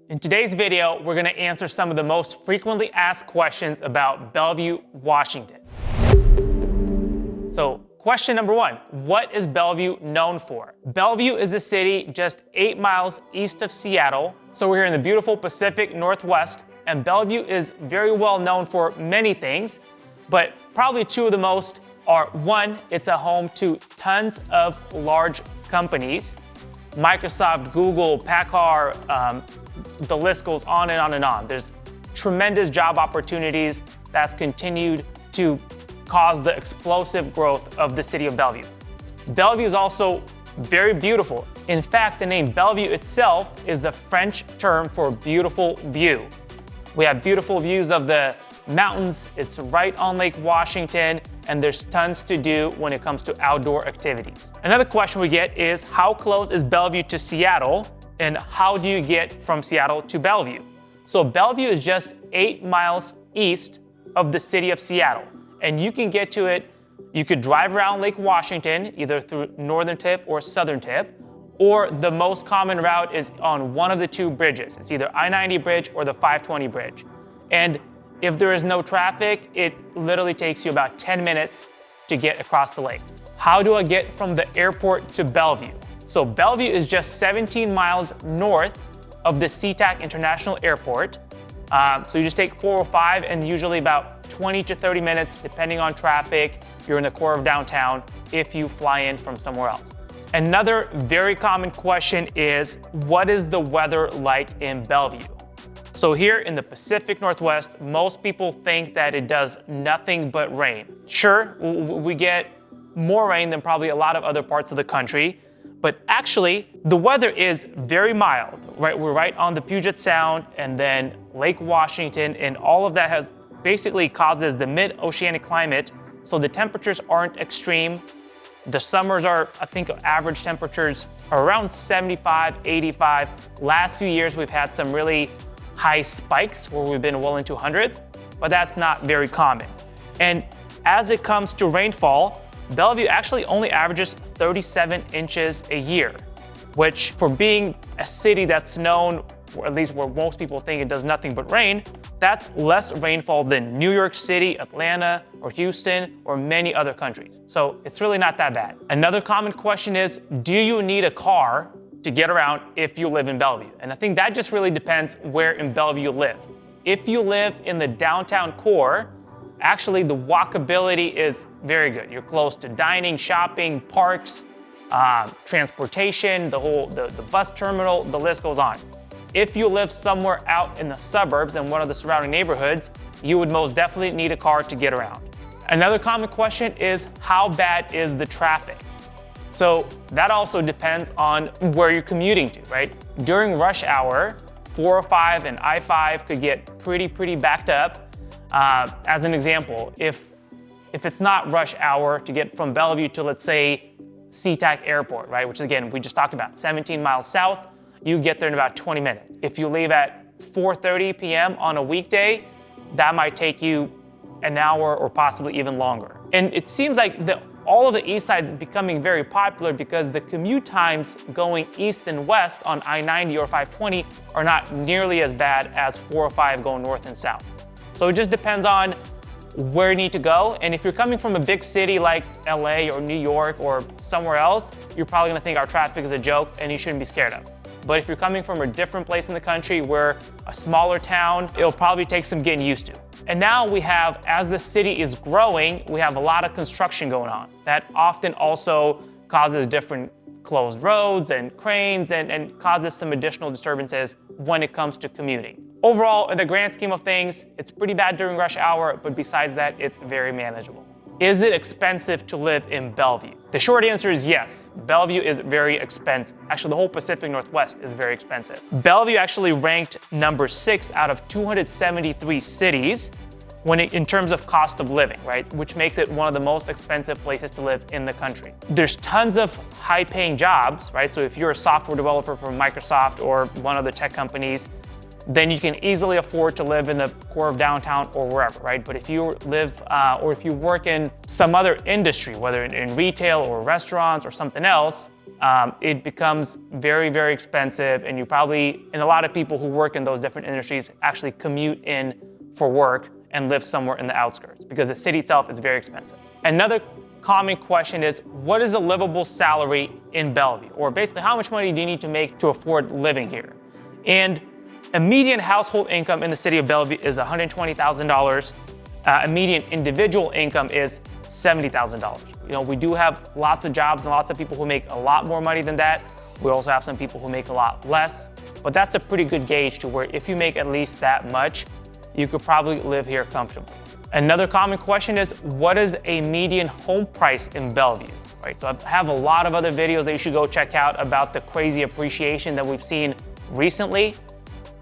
In today's video, we're going to answer some of the most frequently asked questions about Bellevue, Washington. So, question number one, what is Bellevue known for? Bellevue is a city just 8 miles east of Seattle. So we're here in the beautiful Pacific Northwest, and Bellevue is very well known for many things, but probably two of the most are, one, it's a home to tons of large companies. Microsoft, Google, PACCAR, the list goes on and on and on. There's tremendous job opportunities that's continued to cause the explosive growth of the city of Bellevue. Bellevue is also very beautiful. In fact, the name Bellevue itself is a French term for beautiful view. We have beautiful views of the mountains. It's right on Lake Washington, and there's tons to do when it comes to outdoor activities. Another question we get is, how close is Bellevue to Seattle, and how do you get from Seattle to Bellevue? So Bellevue is just 8 miles east of the city of Seattle, and you can get to it. You could drive around Lake Washington, either through northern tip or southern tip, or the most common route is on one of the two bridges. It's either I-90 bridge or the 520 bridge. And if there is no traffic, it literally takes you about 10 minutes to get across the lake. How do I get from the airport to Bellevue? So Bellevue is just 17 miles north of the SeaTac International Airport. So you just take 405 and usually about 20 to 30 minutes, depending on traffic, you're in the core of downtown if you fly in from somewhere else. Another very common question is, what is the weather like in Bellevue? So here in the Pacific Northwest, most people think that it does nothing but rain. Sure, we get more rain than probably a lot of other parts of the country, but actually the weather is very mild, right? We're right on the Puget Sound and then Lake Washington, and all of that has basically causes the mid-oceanic climate, so the temperatures aren't extreme. The summers are, I think, average temperatures are around 75, 85. Last few years, we've had some really high spikes where we've been well into hundreds, but that's not very common. And as it comes to rainfall, Bellevue actually only averages 37 inches a year, which for being a city that's known, or at least where most people think it does nothing but rain, that's less rainfall than New York City, Atlanta, or Houston, or many other countries. So it's really not that bad. Another common question is, do you need a car to get around if you live in Bellevue? And I think that just really depends where in Bellevue you live. If you live in the downtown core, actually the walkability is very good. You're close to dining, shopping, parks, transportation, the bus terminal, the list goes on. If you live somewhere out in the suburbs in one of the surrounding neighborhoods, you would most definitely need a car to get around. Another common question is, how bad is the traffic? So that also depends on where you're commuting to, right? During rush hour, 405 and I-5 could get pretty backed up. As an example, if it's not rush hour to get from Bellevue to, let's say, SeaTac Airport, right? Which again, we just talked about, 17 miles south, you get there in about 20 minutes. If you leave at 4:30 p.m. on a weekday, that might take you an hour or possibly even longer. And it seems like all of the east side is becoming very popular because the commute times going east and west on I-90 or 520 are not nearly as bad as 405 going north and south. So it just depends on where you need to go. And if you're coming from a big city like LA or New York or somewhere else, you're probably gonna think our traffic is a joke and you shouldn't be scared of. But if you're coming from a different place in the country, where a smaller town, it'll probably take some getting used to. And now we have, as the city is growing, we have a lot of construction going on. That often also causes different closed roads and cranes and causes some additional disturbances when it comes to commuting. Overall, in the grand scheme of things, it's pretty bad during rush hour, but besides that, it's very manageable. Is it expensive to live in Bellevue? The short answer is yes. Bellevue is very expensive. Actually, the whole Pacific Northwest is very expensive. Bellevue actually ranked number 6 out of 273 cities in terms of cost of living, right? Which makes it one of the most expensive places to live in the country. There's tons of high-paying jobs, right? So if you're a software developer for Microsoft or one of the tech companies, then you can easily afford to live in the core of downtown or wherever, right? But if you live or if you work in some other industry, whether in retail or restaurants or something else, it becomes very, very expensive, and and a lot of people who work in those different industries actually commute in for work and live somewhere in the outskirts because the city itself is very expensive. Another common question is, what is a livable salary in Bellevue? Or basically, how much money do you need to make to afford living here? And a median household income in the city of Bellevue is $120,000. A median individual income is $70,000. You know, we do have lots of jobs and lots of people who make a lot more money than that. We also have some people who make a lot less, but that's a pretty good gauge to where if you make at least that much, you could probably live here comfortably. Another common question is, what is a median home price in Bellevue? Right, so I have a lot of other videos that you should go check out about the crazy appreciation that we've seen recently.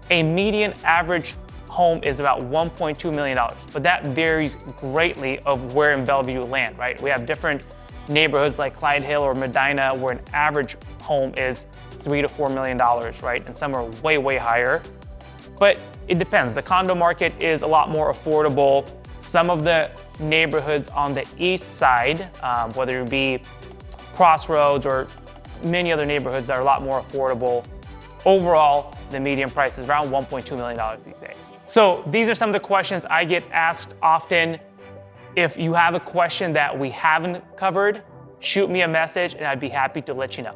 A median average home is about $1.2 million, but that varies greatly of where in Bellevue you land, right? We have different neighborhoods like Clyde Hill or Medina where an average home is $3 to $4 million, right? And some are way, way higher. But it depends. The condo market is a lot more affordable. Some of the neighborhoods on the east side, whether it be Crossroads or many other neighborhoods, are a lot more affordable. Overall, the median price is around $1.2 million these days. So these are some of the questions I get asked often. If you have a question that we haven't covered, shoot me a message and I'd be happy to let you know.